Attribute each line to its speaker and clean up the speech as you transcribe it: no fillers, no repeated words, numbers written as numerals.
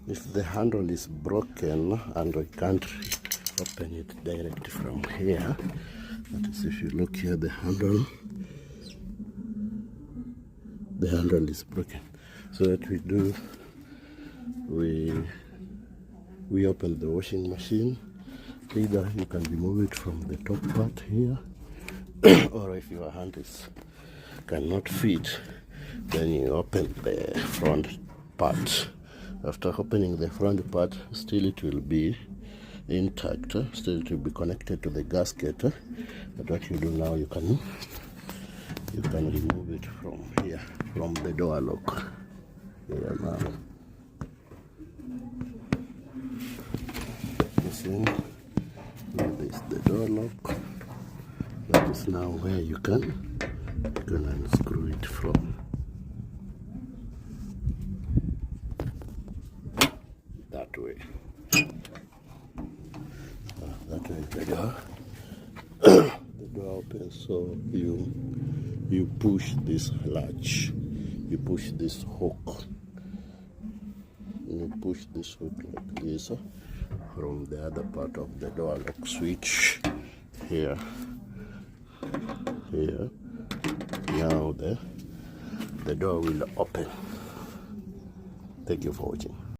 Speaker 1: If the handle is broken and we can't open it directly from here, that is, if you look here, the handle is broken. So what we do, we open the washing machine. Either you can remove it from the top part here, or if your hand cannot fit, then you open the front part. After opening the front part, still it will be intact, still it will be connected to the gasket. But what you do now, you can remove it from here, from the door lock. Here now. This is the door lock. That is now where you can unscrew it from. That way. That way the door. The door opens, so you push this latch. You push this hook. You push this hook like this from the other part of the door lock switch here. Now the door will open. Thank you for watching.